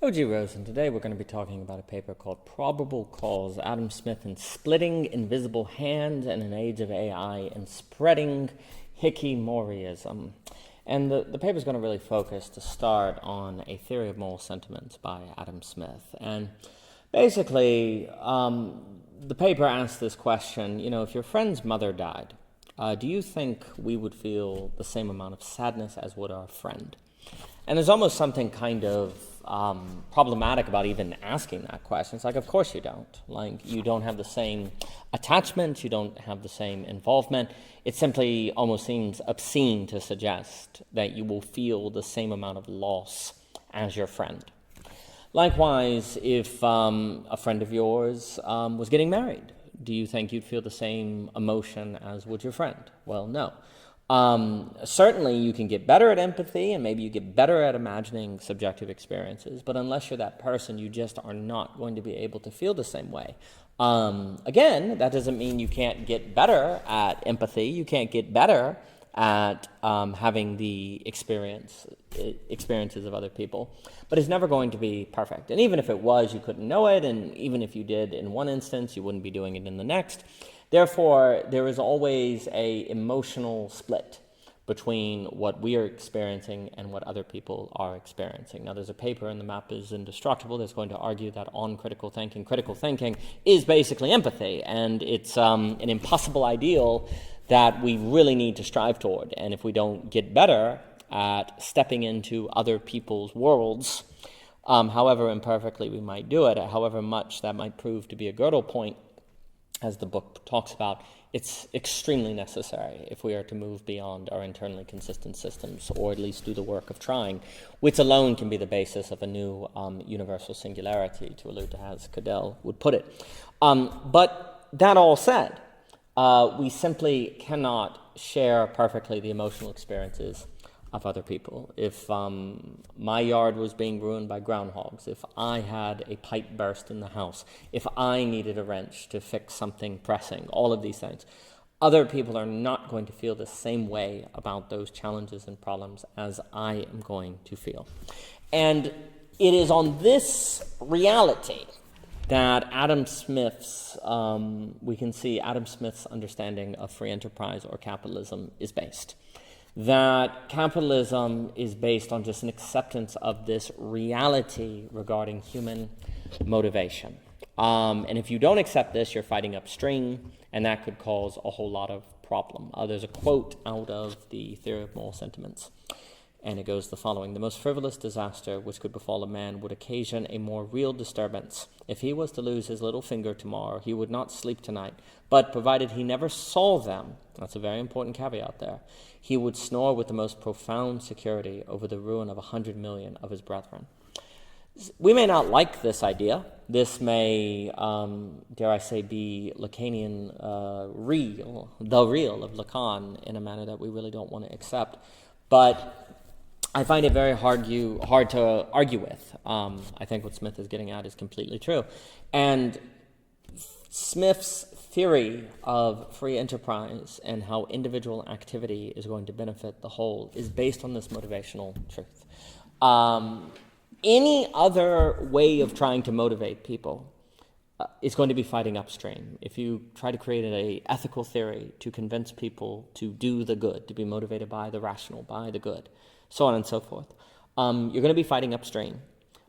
O.G. Rose, and today we're going to be talking about a paper called Probable Cause, Adam Smith in Splitting Invisible Hands in an Age of AI and Spreading Hickey-Moryism. And the paper is going to really focus to start on a theory of moral sentiments by Adam Smith. And basically, the paper asks this question, if your friend's mother died, do you think we would feel the same amount of sadness as would our friend? And there's almost something kind of problematic about even asking that question. It's like, of course you don't. Like, you don't have the same attachment, you don't have the same involvement. It simply almost seems obscene to suggest that you will feel the same amount of loss as your friend. Likewise, if a friend of yours was getting married, do you think you'd feel the same emotion as would your friend? Well, no. Certainly you can get better at empathy and maybe you get better at imagining subjective experiences, but unless you're that person, you just are not going to be able to feel the same way. Again, that doesn't mean you can't get better at empathy. You can't get better at having the experiences of other people, but it's never going to be perfect. And even if it was, you couldn't know it, and even if you did in one instance, you wouldn't be doing it in the next. Therefore, there is always an emotional split between what we are experiencing and what other people are experiencing. Now, there's a paper in The Map is Indestructible that's going to argue that on critical thinking is basically empathy, and it's an impossible ideal that we really need to strive toward. And if we don't get better at stepping into other people's worlds, however imperfectly we might do it, however much that might prove to be a girdle point, as the book talks about, it's extremely necessary if we are to move beyond our internally consistent systems, or at least do the work of trying, which alone can be the basis of a new universal singularity, to allude to as Cadell would put it. But that all said, we simply cannot share perfectly the emotional experiences of other people. If my yard was being ruined by groundhogs, if I had a pipe burst in the house, if I needed a wrench to fix something pressing, all of these things, other people are not going to feel the same way about those challenges and problems as I am going to feel. And it is on this reality that Adam Smith's, we can see Adam Smith's understanding of free enterprise or capitalism is based. That capitalism is based on just an acceptance of this reality regarding human motivation. And if you don't accept this, you're fighting upstream, and that could cause a whole lot of problem. There's a quote out of the Theory of Moral Sentiments, and it goes the following: "The most frivolous disaster which could befall a man would occasion a more real disturbance. If he was to lose his little finger tomorrow, he would not sleep tonight. But provided he never saw them," that's a very important caveat there, "he would snore with the most profound security over the ruin of 100 million of his brethren." We may not like this idea. This may, dare I say, be Lacanian the real of Lacan in a manner that we really don't want to accept. But I find it very hard to argue with. I think what Smith is getting at is completely true. And Smith's theory of free enterprise and how individual activity is going to benefit the whole is based on this motivational truth. Any other way of trying to motivate people is going to be fighting upstream. If you try to create an ethical theory to convince people to do the good, to be motivated by the rational, by the good, so on and so forth, you're going to be fighting upstream.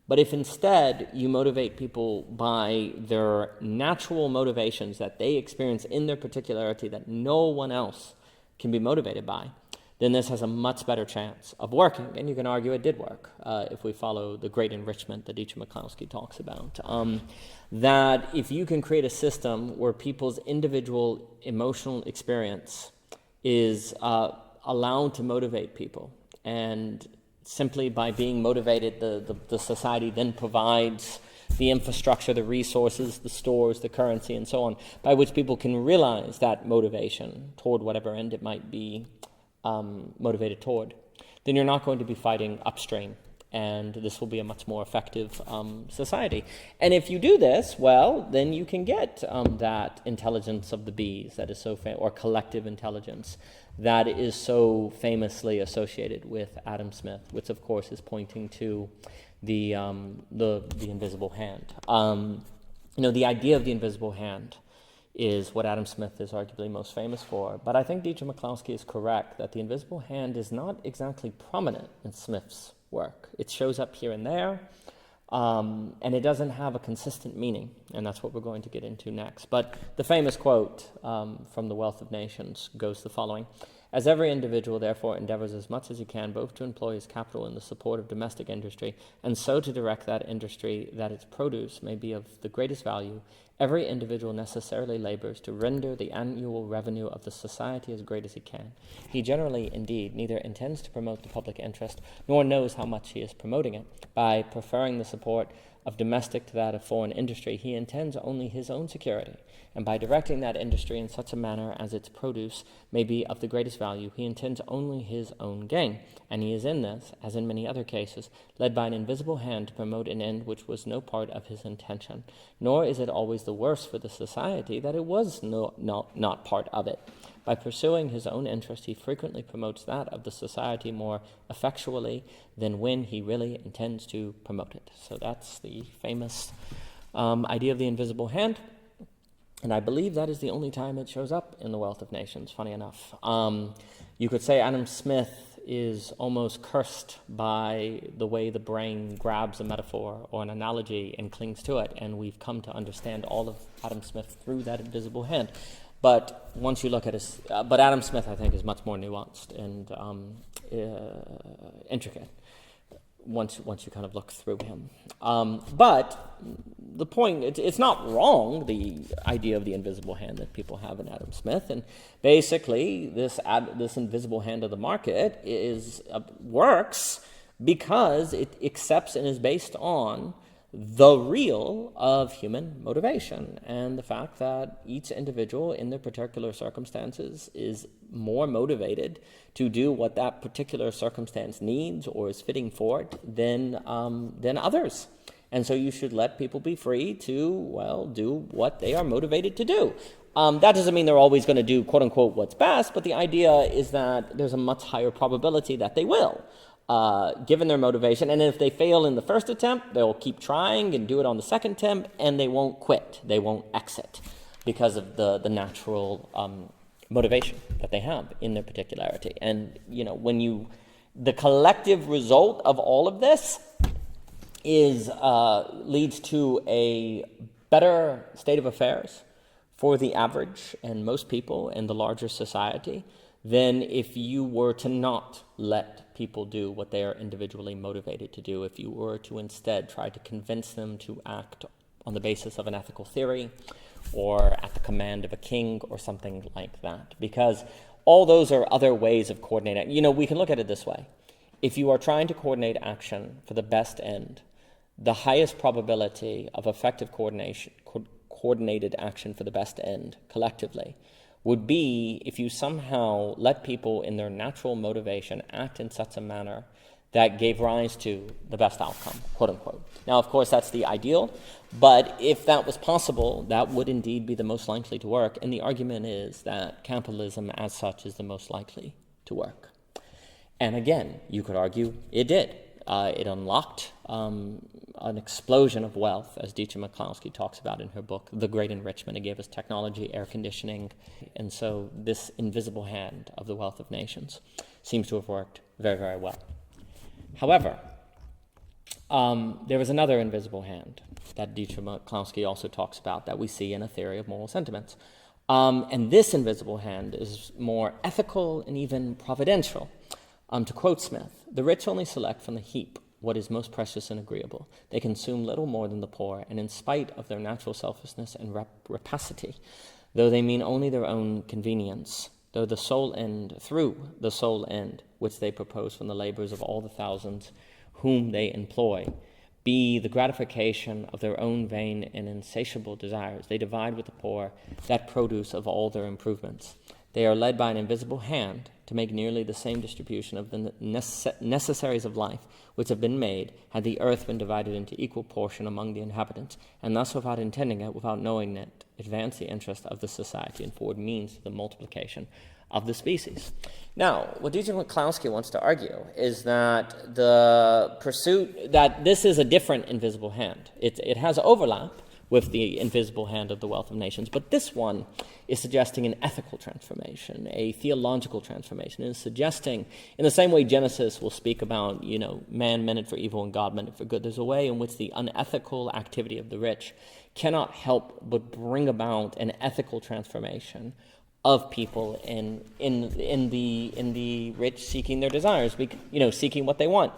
But if instead you motivate people by their natural motivations that they experience in their particularity that no one else can be motivated by, then this has a much better chance of working. And you can argue it did work if we follow the great enrichment that Dietrich Miklowski talks about. That if you can create a system where people's individual emotional experience is allowed to motivate people, and simply by being motivated, the society then provides the infrastructure, the resources, the stores, the currency, and so on, by which people can realize that motivation toward whatever end it might be motivated toward, then you're not going to be fighting upstream And this will be a much more effective society. And if you do this, well, then you can get that intelligence of the bees that is so or collective intelligence that is so famously associated with Adam Smith, which of course is pointing to the invisible hand. The idea of the invisible hand is what Adam Smith is arguably most famous for. But I think Dietrich McCloskey is correct that the invisible hand is not exactly prominent in Smith's work. It shows up here and there, and it doesn't have a consistent meaning, and that's what we're going to get into next. But the famous quote from The Wealth of Nations goes the following: "As every individual, therefore, endeavors as much as he can both to employ his capital in the support of domestic industry, and so to direct that industry that its produce may be of the greatest value, every individual necessarily labors to render the annual revenue of the society as great as he can. He generally, indeed, neither intends to promote the public interest, nor knows how much he is promoting it. By preferring the support of domestic to that of foreign industry, he intends only his own security, and by directing that industry in such a manner as its produce may be of the greatest value, he intends only his own gain, and he is in this, as in many other cases, led by an invisible hand to promote an end which was no part of his intention. Nor is it always the worse for the society that it was not part of it. By pursuing his own interest, he frequently promotes that of the society more effectually than when he really intends to promote it." So that's the famous idea of the invisible hand. And I believe that is the only time it shows up in The Wealth of Nations, funny enough. You could say Adam Smith is almost cursed by the way the brain grabs a metaphor or an analogy and clings to it, and we've come to understand all of Adam Smith through that invisible hand. But once you look at his... but Adam Smith, I think, is much more nuanced and intricate once you kind of look through him. But the point, it's not wrong, the idea of the invisible hand that people have in Adam Smith. And basically, this invisible hand of the market works because it accepts and is based on the real of human motivation and the fact that each individual in their particular circumstances is more motivated to do what that particular circumstance needs or is fitting for it than others. And so you should let people be free to, well, do what they are motivated to do. That doesn't mean they're always going to do, quote unquote, what's best, but the idea is that there's a much higher probability that they will. Given their motivation, and if they fail in the first attempt, they'll keep trying and do it on the second attempt, and they won't quit, they won't exit, because of the natural motivation that they have in their particularity. And the collective result of all of this leads to a better state of affairs for the average and most people in the larger society than if you were to not let people do what they are individually motivated to do, if you were to instead try to convince them to act on the basis of an ethical theory or at the command of a king or something like that. Because all those are other ways of coordinating. We can look at it this way. If you are trying to coordinate action for the best end, the highest probability of effective coordinated action for the best end collectively would be if you somehow let people in their natural motivation act in such a manner that gave rise to the best outcome, quote unquote. Now, of course, that's the ideal, but if that was possible, that would indeed be the most likely to work, and the argument is that capitalism as such is the most likely to work. And again, you could argue it did. It unlocked an explosion of wealth, as Dietrich McCloskey talks about in her book, The Great Enrichment. It gave us technology, air conditioning, and so this invisible hand of the wealth of nations seems to have worked very, very well. However, there is another invisible hand that Dietrich McCloskey also talks about that we see in a theory of moral sentiments. And this invisible hand is more ethical and even providential. To quote Smith, "The rich only select from the heap what is most precious and agreeable. They consume little more than the poor, and in spite of their natural selfishness and rapacity, though they mean only their own convenience, through the sole end which they propose from the labors of all the thousands whom they employ, be the gratification of their own vain and insatiable desires. They divide with the poor that produce of all their improvements. They are led by an invisible hand to make nearly the same distribution of the necessaries of life which have been made had the earth been divided into equal portion among the inhabitants, and thus, without intending it, without knowing it, advance the interest of the society and forward means to the multiplication of the species. Now, what Dietrich McCloskey wants to argue is that that this is a different invisible hand. It has overlap with the invisible hand of the wealth of nations, but this one is suggesting an ethical transformation, a theological transformation. It is suggesting, in the same way Genesis will speak about, man meant it for evil and God meant it for good, there's a way in which the unethical activity of the rich cannot help but bring about an ethical transformation of people in the rich seeking their desires, seeking what they want.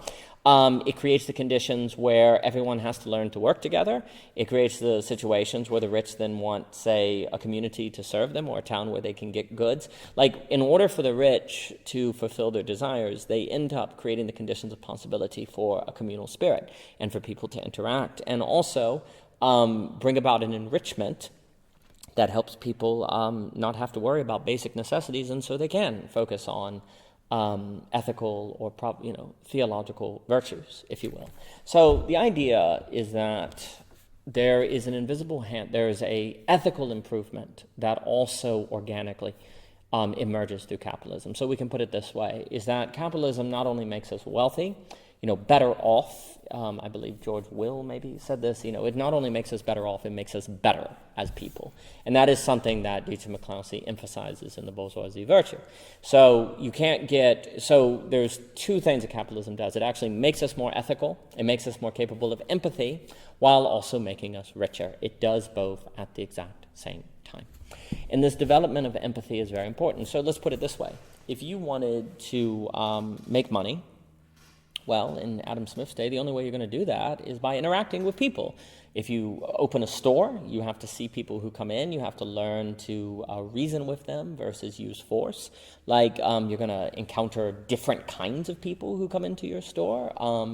It creates the conditions where everyone has to learn to work together. It creates the situations where the rich then want, say, a community to serve them or a town where they can get goods. Like, in order for the rich to fulfill their desires, they end up creating the conditions of possibility for a communal spirit and for people to interact, and also bring about an enrichment that helps people not have to worry about basic necessities, and so they can focus on ethical or theological virtues, if you will. So the idea is that there is an invisible hand, there is a ethical improvement that also organically emerges through capitalism. So we can put it this way, is that capitalism not only makes us wealthy, better off. I believe George Will maybe said this, it not only makes us better off, it makes us better as people. And that is something that Dietrich McCloskey emphasizes in the bourgeoisie virtue. So there's two things that capitalism does. It actually makes us more ethical, it makes us more capable of empathy, while also making us richer. It does both at the exact same time. And this development of empathy is very important. So let's put it this way. If you wanted to make money, well, in Adam Smith's day, the only way you're going to do that is by interacting with people. If you open a store, you have to see people who come in. You have to learn to reason with them versus use force. You're going to encounter different kinds of people who come into your store.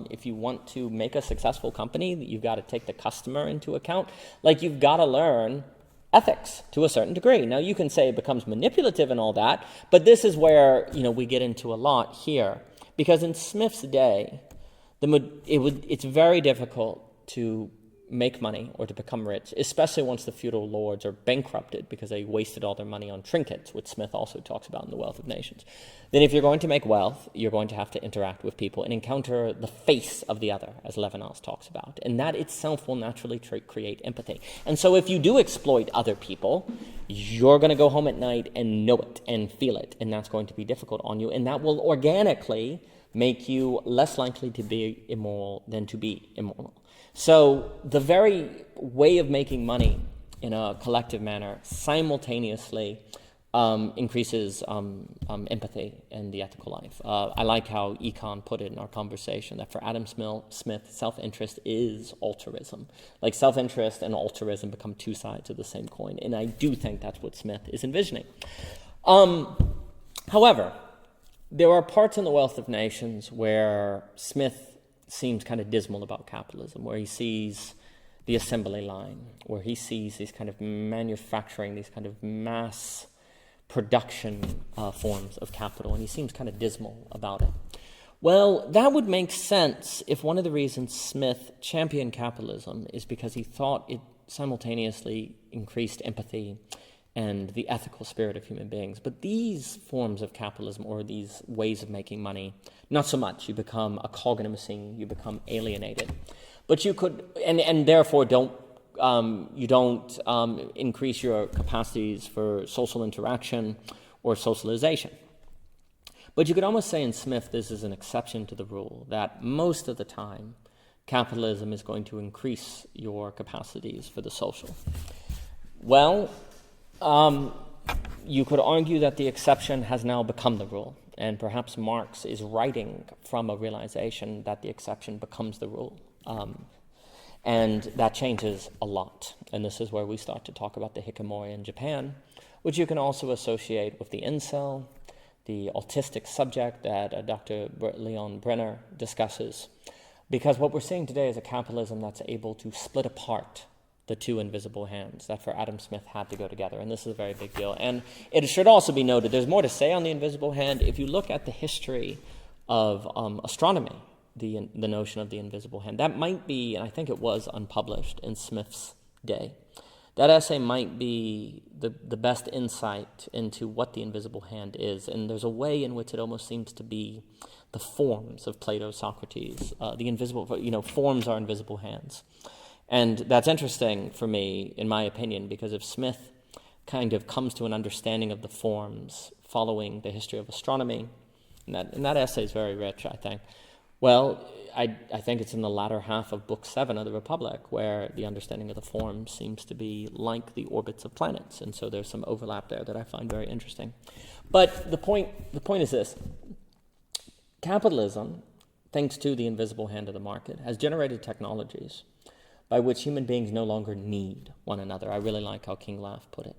If you want to make a successful company, you've got to take the customer into account. You've got to learn ethics to a certain degree. Now, you can say it becomes manipulative and all that, but this is where, we get into a lot here. Because in Smith's day, it's very difficult to make money or to become rich, especially once the feudal lords are bankrupted because they wasted all their money on trinkets, which Smith also talks about in The Wealth of Nations. Then if you're going to make wealth, you're going to have to interact with people and encounter the face of the other, as Levinas talks about. And that itself will naturally create empathy. And so if you do exploit other people, you're going to go home at night and know it and feel it, and that's going to be difficult on you, and that will organically make you less likely to be immoral than to be immoral. So the very way of making money in a collective manner simultaneously increases empathy in the ethical life. I like how Econ put it in our conversation, that for Adam Smith, self-interest is altruism. Self-interest and altruism become two sides of the same coin, and I do think that's what Smith is envisioning. However, there are parts in The Wealth of Nations where Smith seems kind of dismal about capitalism, where he sees the assembly line, where he sees these kind of manufacturing, these kind of mass production forms of capital, and he seems kind of dismal about it. Well, that would make sense if one of the reasons Smith championed capitalism is because he thought it simultaneously increased empathy and the ethical spirit of human beings. But these forms of capitalism, or these ways of making money, not so much. You become a cog in a machine, you become alienated. But you could, and therefore you don't increase your capacities for social interaction or socialization. But you could almost say in Smith this is an exception to the rule, that most of the time capitalism is going to increase your capacities for the social. Well, you could argue that the exception has now become the rule, and perhaps Marx is writing from a realization that the exception becomes the rule. And that changes a lot. And this is where we start to talk about the hikikomori in Japan, which you can also associate with the incel, the autistic subject that Dr. Leon Brenner discusses. Because what we're seeing today is a capitalism that's able to split apart the two invisible hands that for Adam Smith had to go together. And this is a very big deal. And it should also be noted, there's more to say on the invisible hand. If you look at the history of astronomy, the notion of the invisible hand, that might be, and I think it was unpublished in Smith's day, that essay might be the best insight into what the invisible hand is. And there's a way in which it almost seems to be the forms of Plato, Socrates. The invisible, forms are invisible hands. And that's interesting for me, in my opinion, because if Smith kind of comes to an understanding of the forms following the history of astronomy, and that essay is very rich, I think. Well, I think it's in the latter half of Book 7 of the Republic, where the understanding of the forms seems to be like the orbits of planets, and so there's some overlap there that I find very interesting. But the point is this. Capitalism, thanks to the invisible hand of the market, has generated technologies by which human beings no longer need one another. I really like how King Laugh put it.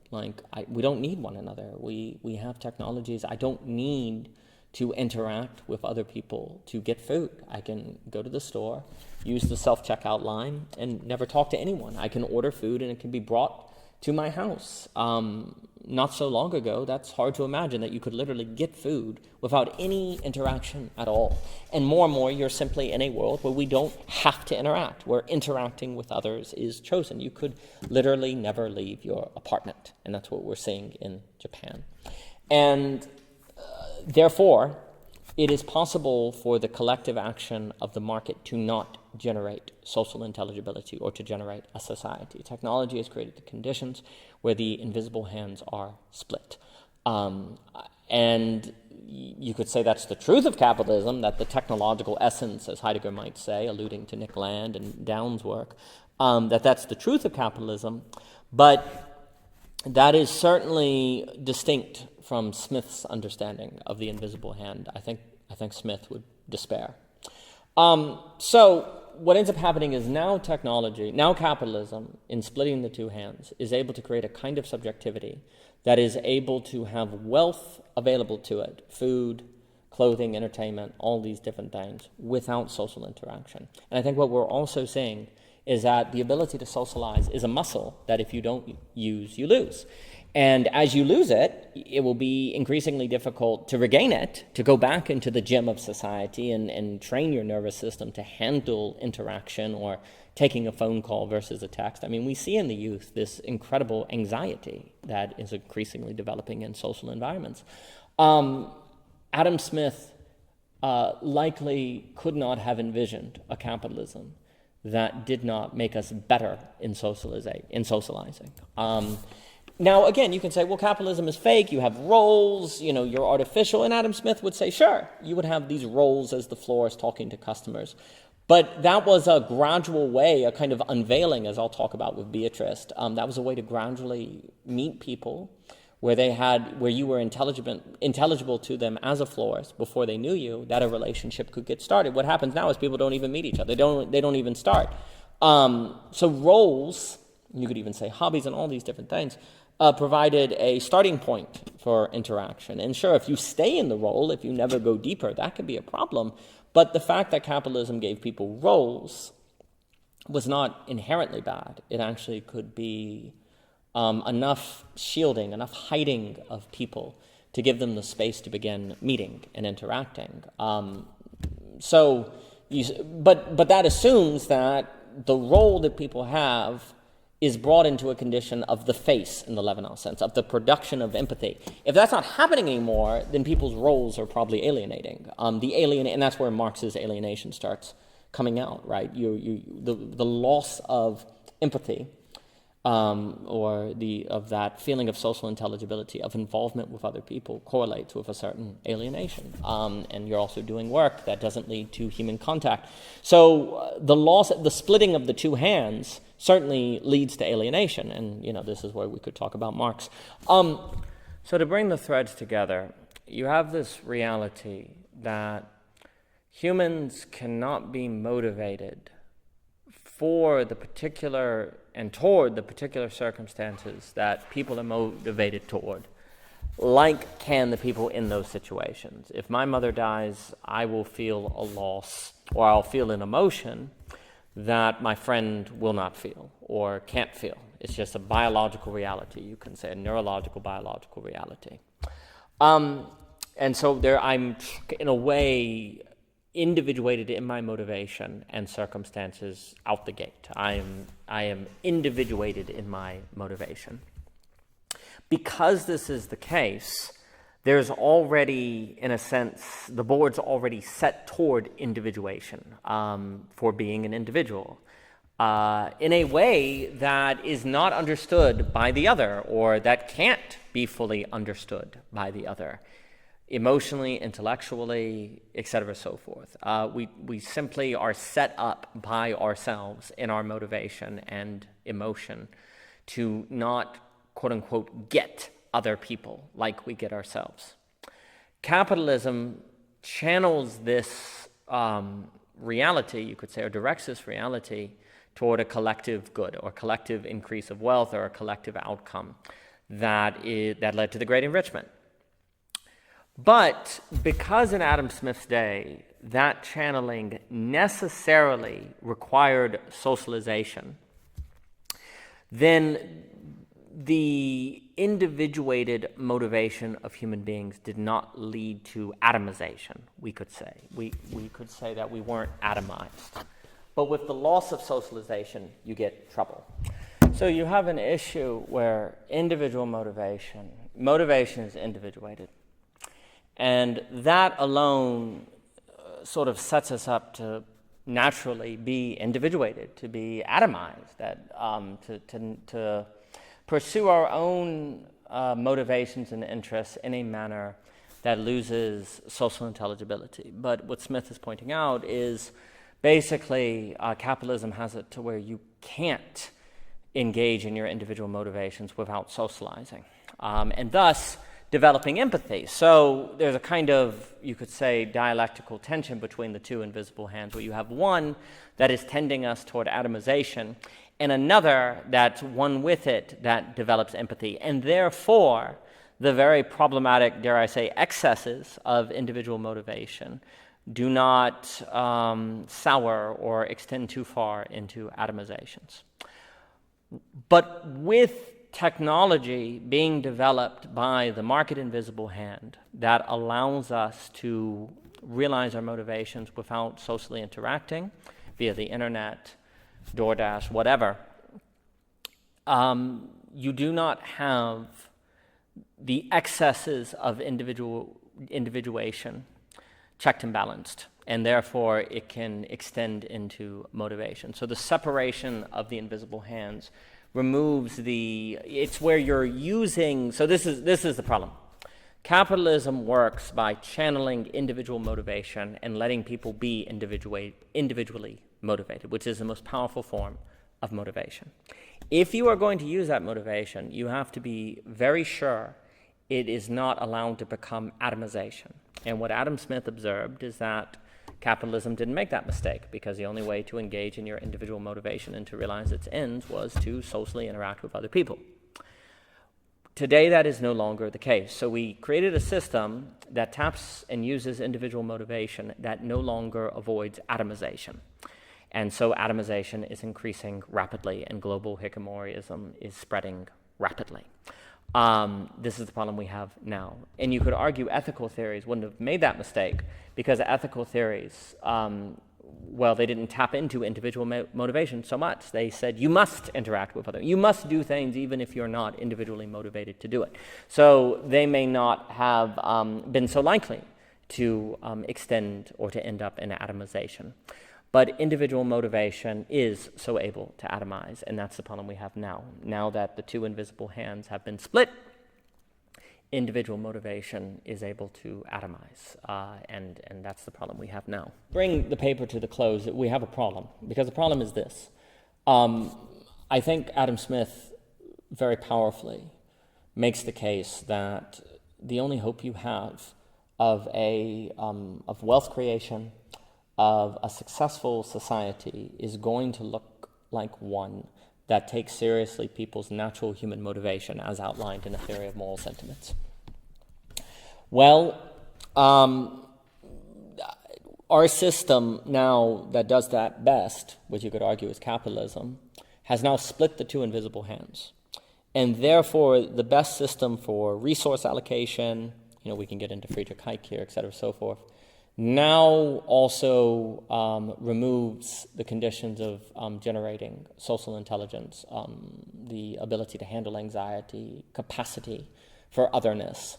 We don't need one another. We have technologies. I don't need to interact with other people to get food. I can go to the store, use the self-checkout line, and never talk to anyone. I can order food and it can be brought to my house. Not so long ago, that's hard to imagine that you could literally get food without any interaction at all. And more, you're simply in a world where we don't have to interact, where interacting with others is chosen. You could literally never leave your apartment, and that's what we're seeing in Japan. And therefore, it is possible for the collective action of the market to not generate social intelligibility or to generate a society. Technology has created the conditions where the invisible hands are split. And you could say that's the truth of capitalism, that the technological essence, as Heidegger might say, alluding to Nick Land and Downs' work, that's the truth of capitalism. But that is certainly distinct from Smith's understanding of the invisible hand. I think Smith would despair. So what ends up happening is now capitalism, in splitting the two hands, is able to create a kind of subjectivity that is able to have wealth available to it, food, clothing, entertainment, all these different things, without social interaction. And I think what we're also seeing is that the ability to socialize is a muscle that if you don't use, you lose. And as you lose it, it will be increasingly difficult to regain it, to go back into the gym of society and train your nervous system to handle interaction or taking a phone call versus a text. I mean, we see in the youth this incredible anxiety that is increasingly developing in social environments. Adam Smith likely could not have envisioned a capitalism that did not make us better in socializing. Now, again, you can say, well, capitalism is fake, you have roles, you're artificial, and Adam Smith would say, sure, you would have these roles as the florist talking to customers. But that was a gradual way, a kind of unveiling, as I'll talk about with Beatrice. That was a way to gradually meet people where you were intelligible to them as a florist before they knew you, that a relationship could get started. What happens now is people don't even meet each other. They don't even start. So roles, you could even say hobbies and all these different things, provided a starting point for interaction. And sure, if you stay in the role, if you never go deeper, that could be a problem. But the fact that capitalism gave people roles was not inherently bad. It actually could be enough shielding, enough hiding of people to give them the space to begin meeting and interacting. But that assumes that the role that people have is brought into a condition of the face in the Levinas sense, of the production of empathy. If that's not happening anymore, then people's roles are probably alienating. And that's where Marx's alienation starts coming out, right? The loss of empathy, of that feeling of social intelligibility, of involvement with other people, correlates with a certain alienation. And you're also doing work that doesn't lead to human contact. So the splitting of the two hands certainly leads to alienation, and this is where we could talk about Marx. So to bring the threads together, you have this reality that humans cannot be motivated for the particular and toward the particular circumstances that people are motivated toward, like can the people in those situations. If my mother dies, I will feel a loss, or I'll feel an emotion that my friend will not feel or can't feel. It's just a biological reality, you can say, a neurological, biological reality. And so I'm, in a way, individuated in my motivation and circumstances out the gate. I am individuated in my motivation. Because this is the case, there's already, in a sense, the board's already set toward individuation for being an individual in a way that is not understood by the other, or that can't be fully understood by the other, emotionally, intellectually, etc., so forth. We simply are set up by ourselves in our motivation and emotion to not, quote-unquote, get other people like we get ourselves. Capitalism channels this reality, you could say, or directs this reality toward a collective good or collective increase of wealth or a collective outcome that led to the Great Enrichment. But because in Adam Smith's day, that channeling necessarily required socialization, then the individuated motivation of human beings did not lead to atomization, we could say. We could say that we weren't atomized. But with the loss of socialization, you get trouble. So you have an issue where individual motivation is individuated. And that alone sort of sets us up to naturally be individuated, to be atomized, to pursue our own motivations and interests in a manner that loses social intelligibility. But what Smith is pointing out is basically capitalism has it to where you can't engage in your individual motivations without socializing, and thus developing empathy. So there's a kind of, you could say, dialectical tension between the two invisible hands, where you have one that is tending us toward atomization, and another that's one with it that develops empathy. And therefore, the very problematic, dare I say, excesses of individual motivation do not sour or extend too far into atomizations. But with technology being developed by the market invisible hand that allows us to realize our motivations without socially interacting via the internet, DoorDash, whatever, you do not have the excesses of individuation checked and balanced, and therefore it can extend into motivation. So the separation of the invisible hands removes it's where you're using, so this is the problem. Capitalism works by channeling individual motivation and letting people be individually motivated, which is the most powerful form of motivation. If you are going to use that motivation, you have to be very sure it is not allowed to become atomization. And what Adam Smith observed is that capitalism didn't make that mistake, because the only way to engage in your individual motivation and to realize its ends was to socially interact with other people. Today, that is no longer the case. So we created a system that taps and uses individual motivation that no longer avoids atomization. And so atomization is increasing rapidly, and global hickoryism is spreading rapidly. This is the problem we have now. And you could argue ethical theories wouldn't have made that mistake, because ethical theories, they didn't tap into individual motivation so much. They said, you must interact with others. You must do things even if you're not individually motivated to do it. So they may not have been so likely to extend or to end up in atomization. But individual motivation is so able to atomize, and that's the problem we have now. Now that the two invisible hands have been split, individual motivation is able to atomize, and that's the problem we have now. Bring the paper to the close. We have a problem, because the problem is this. I think Adam Smith very powerfully makes the case that the only hope you have of wealth creation, of a successful society, is going to look like one that takes seriously people's natural human motivation as outlined in a theory of moral sentiments. Well, our system now that does that best, which you could argue is capitalism, has now split the two invisible hands. And therefore, the best system for resource allocation, we can get into Friedrich Hayek here, et cetera, so forth, now also removes the conditions of generating social intelligence, the ability to handle anxiety, capacity for otherness.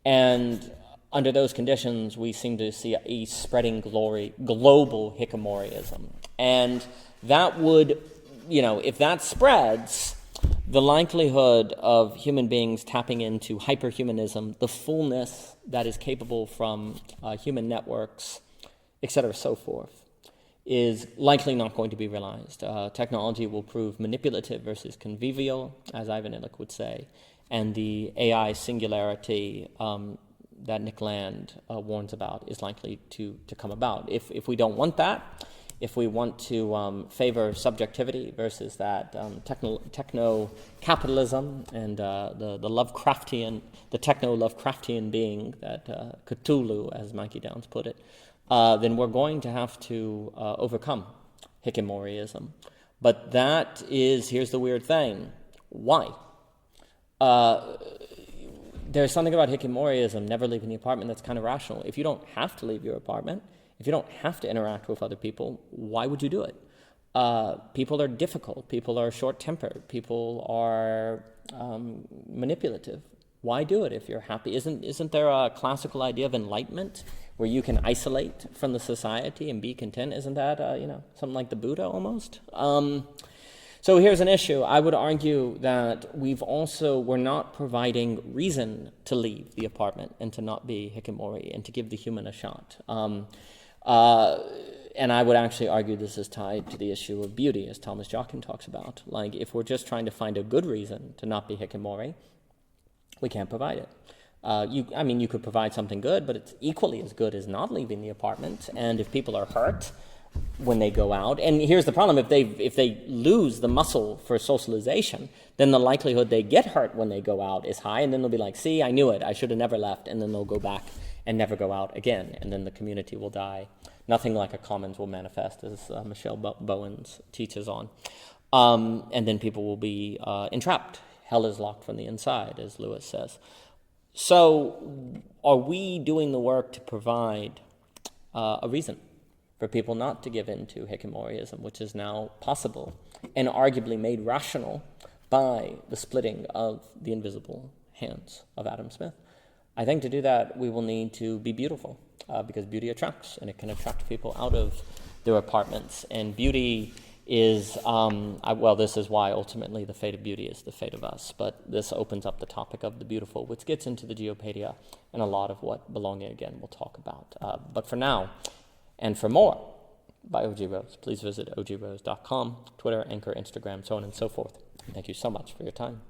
And under those conditions, we seem to see a spreading global hickomoryism. And that would, if that spreads, the likelihood of human beings tapping into hyperhumanism, the fullness that is capable from human networks, et cetera, so forth, is likely not going to be realized. Technology will prove manipulative versus convivial, as Ivan Illich would say, and the AI singularity that Nick Land warns about is likely to come about. If we don't want that, if we want to favor subjectivity versus that techno-capitalism and the techno-Lovecraftian being that Cthulhu, as Mikey Downs put it, then we're going to have to overcome hickomoryism. But here's the weird thing. Why? There's something about hickomoryism, never leaving the apartment, that's kind of rational. If you don't have to leave your apartment, if you don't have to interact with other people, why would you do it? People are difficult. People are short-tempered. People are manipulative. Why do it if you're happy? Isn't there a classical idea of enlightenment where you can isolate from the society and be content? Isn't that something like the Buddha almost? So here's an issue. I would argue that we're not providing reason to leave the apartment and to not be hikikomori and to give the human a shot. And I would actually argue this is tied to the issue of beauty, as Thomas Jockin talks about. Like, if we're just trying to find a good reason to not be hikikomori, we can't provide it. You could provide something good, but it's equally as good as not leaving the apartment. And if people are hurt when they go out, and here's the problem: if they lose the muscle for socialization, then the likelihood they get hurt when they go out is high, and then they'll be like, "See, I knew it. I should have never left," and then they'll go back and never go out again, and then the community will die. Nothing like a commons will manifest, as Michelle Bowens teaches on, and then people will be entrapped. Hell is locked from the inside, as Lewis says. So, are we doing the work to provide a reason for people not to give in to hikimoryism, which is now possible and arguably made rational by the splitting of the invisible hands of Adam Smith? I think to do that, we will need to be beautiful, because beauty attracts, and it can attract people out of their apartments. And beauty is, this is why ultimately the fate of beauty is the fate of us. But this opens up the topic of the beautiful, which gets into the Geopedia and a lot of what Belonging Again will talk about. But for now, and for more by O.G. Rose, please visit ogrose.com, Twitter, Anchor, Instagram, so on and so forth. Thank you so much for your time.